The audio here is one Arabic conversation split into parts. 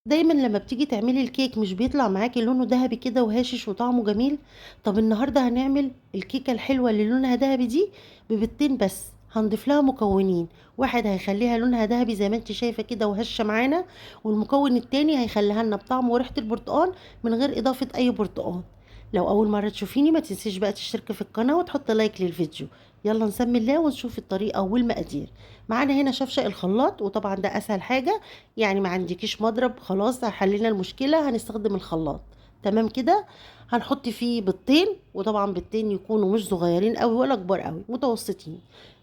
دايمًا لمّا بتيجي تعملي الكيك مش بيطلع معاكِ لونه دهبي كده وهاشش وطعمه جميل؟ طب النهارده هنعمل الكيكة الحلوة اللي لونها دهبي دي ببيضتين بس، هنضيف لها مكونين، واحد هيخلّيها لونها دهبي زي ما أنتِ شايفة كده وهشة معانا، والمكون التاني هيخلّيها لنا بطعم وريحة البرتقال من غير إضافة أي برتقال. لو أول مرة تشوفيني ما تنسيش بقى تشتركي في القناة وتحطي لايك للفيديو. يالّا نسمي الله ونشوف الطريقة والمقادير. معانا هنا شفشق الخلاط وطبعًا ده أسهل حاجة، يعني ما عندكيش مضرب خلاص حلينا المشكلة هنستخدم الخلاط. تمام كده. هنحط فيه بيضتين، وطبعا بيضتين يكونوا مش صغيرين قوي ولا كبار قوي، متوسطين.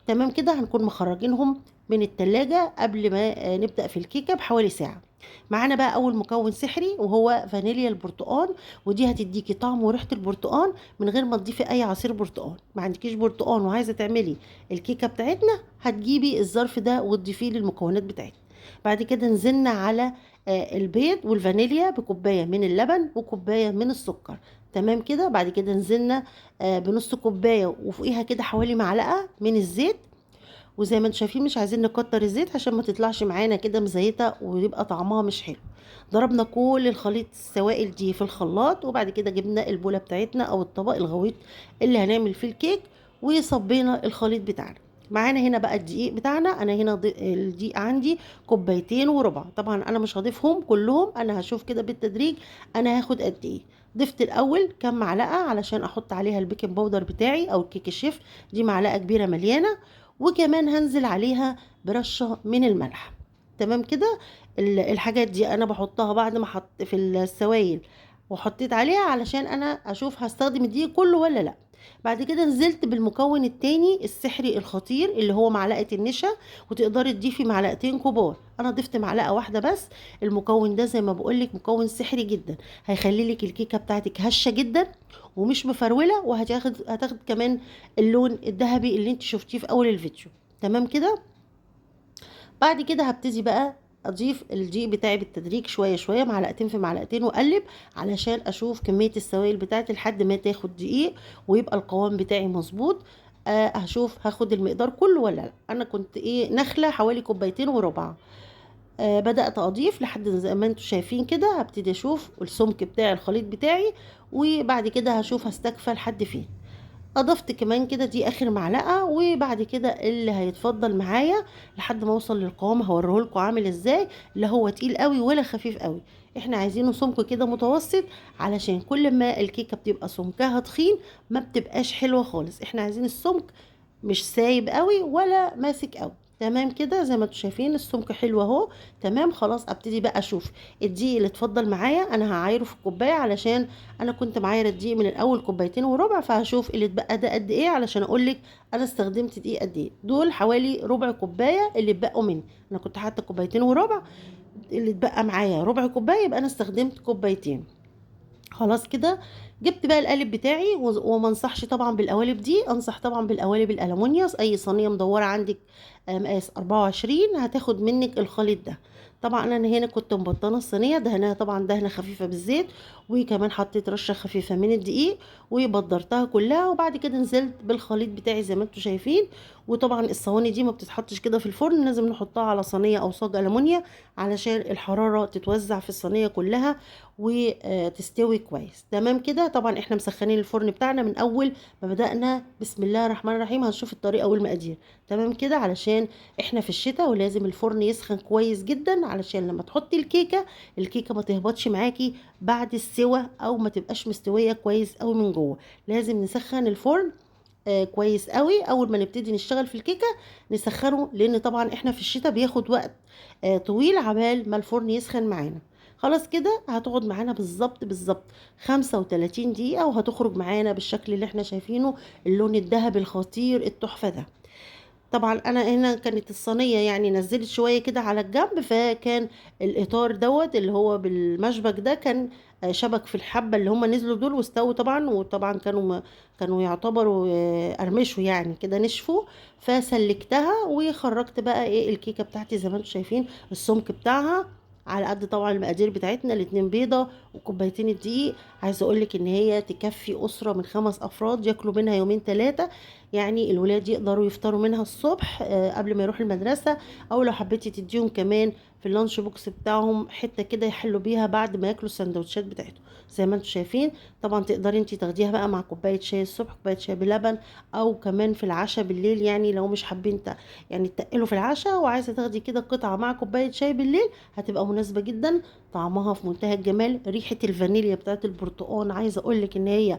تمام كده هنكون مخرجينهم من التلاجة قبل ما نبدأ في الكيكة بحوالي ساعة. معانا بقى أول مكون سحري وهو فانيليا البرتقال، ودي هتديكي طعم وريحة البرتقال من غير ما تضيفي أي عصير برتقال. ما عندكيش برتقال وعايزة تعملي الكيكة بتاعتنا، هتجيبي الظرف ده وتضيفيه للمكونات بتاعتنا. بعد كده نزلنا على البيض والفانيليا بكوباية من اللبن وكوباية من السكر. تمام كده. بعد كده نزلنا بنص كوباية وفوقيها كده حوالي معلقة من الزيت. وزي ما انتم شايفين مش عايزين نكتر الزيت عشان ما تطلعش معانا كده مزيتة ويبقى طعمها مش حلو. ضربنا كل الخليط السوائل دي في الخلاط، وبعد كده جبنا البولة بتاعتنا او الطبق الغويط اللي هنعمل فيه الكيك، وصبينا الخليط بتاعنا. معانا هنا بقى الدقيق بتاعنا. انا هنا الدقيق عندي كوبايتين وربع. طبعا انا مش هضيفهم كلهم، انا هشوف كده بالتدريج انا هاخد قد ايه. ضفت الاول كام معلقه علشان احط عليها البيكنج باودر بتاعي او الكيك الشيف، دي معلقه كبيره مليانه. وكمان هنزل عليها برشة من الملح. تمام كده. الحاجات دي انا بحطها بعد ما حط في السوائل وحطيت عليها علشان انا اشوف هستخدم الدقيق كله ولا لا. بعد كده نزلت بالمكون التاني السحري الخطير اللي هو معلقة النشا، وتقدري تضيفي معلقتين كبار، انا ضفت معلقة واحدة بس. المكون ده زي ما بقولك مكون سحري جدا، هيخلي لك الكيكة بتاعتك هشة جدا ومش مفرولة، هتاخد كمان اللون الذهبي اللي انت شفتيه في اول الفيديو. تمام كده. بعد كده هبتدي بقى اضيف الدقيق بتاعي بالتدريج شويه شويه، معلقتين في معلقتين، واقلب علشان اشوف كميه السوائل بتاعتي لحد ما تاخد دقيق ويبقى القوام بتاعي مظبوط. هشوف هاخد المقدار كله ولا لا. انا كنت نخله حوالي كوبايتين وربع. بدأت أضيف لحد زي ما انتوا شايفين كده، هبتدي أشوف السمك بتاع الخليط بتاعي، وبعد كده هشوف هستكفى لحد فين. اضفت كمان كده دي اخر معلقه، وبعد كده اللي هيتفضل معايا لحد ما اوصل للقوام هوريهولكوا عامل ازاي. لا هو تقيل قوي ولا خفيف قوي، احنا عايزينه سمك كده متوسط، علشان كل ما الكيكه بتبقى سمكها تخين ما بتبقاش حلوه خالص. احنا عايزين السمك مش سايب قوي ولا ماسك قوي. تمام كده زي ما انتم شايفين السمك حلو اهو. تمام خلاص ابتدي بقى اشوف الدقيق اللي اتفضل معايا. انا هعايره في الكوبايه علشان انا كنت معايره الدقيق من الاول كوبايتين وربع، فهشوف اللي اتبقى ده قد ايه علشان اقولك انا استخدمت دقيق قد ايه. دول حوالي ربع كوبايه اللي اتبقوا مني، انا كنت حاطه كوبايتين وربع، اللي اتبقى معايا ربع كوبايه يبقى انا استخدمت كوبايتين. خلاص كده. جبت بقى القالب بتاعي وما انصحش طبعا بالقوالب دي، انصح طبعا بالقوالب الالومنيوس. اي صينيه مدوره عندك مقاس 24 هتاخد منك الخليط ده. طبعا انا هنا كنت مبطنه الصينيه، دهنها طبعا دهنه خفيفه بالزيت، وكمان حطيت رشه خفيفه من الدقيق وبدرتها كلها، وبعد كده نزلت بالخليط بتاعي زي ما انتم شايفين. وطبعا الصواني دي ما بتتحطش كده في الفرن، لازم نحطها على صينيه او صاج الومنيا علشان الحراره تتوزع في الصينيه كلها وتستوي كويس. تمام كده. طبعا احنا مسخنين الفرن بتاعنا من اول ما بدأنا، بسم الله الرحمن الرحيم. هنشوف الطريقة والمقادير. تمام كده علشان احنا في الشتاء ولازم الفرن يسخن كويس جدا علشان لما تحطي الكيكة ما تهبطش معاكي بعد السوى او ما تبقاش مستوية كويس قوي من جوه. لازم نسخن الفرن كويس قوي اول ما نبتدي نشتغل في الكيكه. نسخنه لان طبعا احنا في الشتاء بياخد وقت طويل عبال ما الفرن يسخن معانا. خلاص كده هتقعد معانا بالظبط بالظبط 35 دقيقه، وهتخرج معانا بالشكل اللي احنا شايفينه، اللون الذهبي الخطير التحفه ده. طبعا انا هنا كانت الصينيه يعني نزلت شويه كده على الجنب، فكان الاطار دوت اللي هو بالمشبك ده كان شبك في الحبه اللي هم نزلوا دول واستووا طبعا. وطبعا كانوا يعتبروا قرمشوا يعني كده نشفوا. فسلكتها وخرجت بقى الكيكه بتاعتي زي ما انتم شايفين السمك بتاعها على قد طبعا المقادير بتاعتنا، الاتنين بيضه وكوبايتين الدقيق. عايزه اقولك ان هي تكفي اسره من 5 افراد ياكلوا منها يومين 3. يعني الولاد يقدروا يفطروا منها الصبح قبل ما يروحوا المدرسة، او لو حبيتي تديهم كمان في اللانش بوكس بتاعهم حتة كده يحلوا بيها بعد ما ياكلوا السندوتشات بتاعتهم زي ما انتم شايفين. طبعا تقدري انتي تاخديها بقى مع كوباية شاي الصبح، كوباية شاي بلبن، او كمان في العشاء بالليل. يعني لو مش حابين يعني تقلوا في العشاء وعايزة تاخدي كده قطعة مع كوباية شاي بالليل، هتبقى مناسبة جدا. طعمها في منتهى الجمال، ريحة الفانيليا بتاعت البرتقال عايزة اقولك ان هي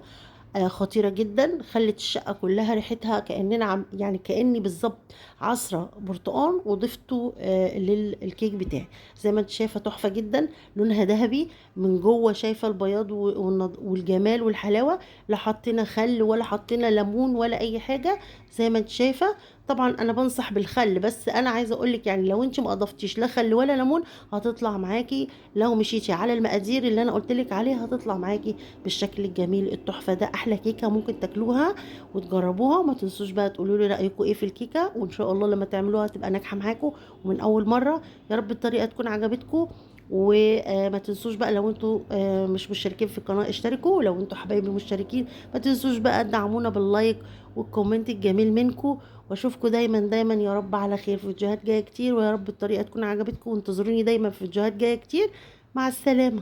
خطيرة جدا، خلت الشقة كلها ريحتها كأننا يعني كأني بالظبط عصرة برتقال وضفته للكيك بتاعي. زي ما انت شايفة تحفة جدا، لونها ذهبي من جوه، شايفة البياض والجمال والحلاوة. لا حطينا خل ولا حطينا ليمون ولا اي حاجة، زي ما انت شايفة. طبعا انا بنصح بالخل، بس انا عايزه اقولك يعني لو انت ما اضفتيش لا خل ولا ليمون هتطلع معاكي، لو مشيتي على المقادير اللي انا قلتلك عليها هتطلع معاكي بالشكل الجميل التحفه ده. احلى كيكه ممكن تاكلوها وتجربوها، وما تنسوش بقى تقولوا لي رايكم ايه في الكيكه، وان شاء الله لما تعملوها تبقى ناجحه معاكم ومن اول مره. يا رب الطريقه تكون عجبتكم. وما تنسوش بقى لو انتوا مش مشتركين في القناه اشتركوا، لو انتوا حبايبي مشتركين ما تنسوش بقى تدعمونا باللايك والكومنت الجميل منكم. واشوفكم دايما دايما يا رب على خير في فيديوهات جايه كتير، ويا رب الطريقه تكون عجبتكم، وانتظروني دايما في فيديوهات جايه كتير. مع السلامه.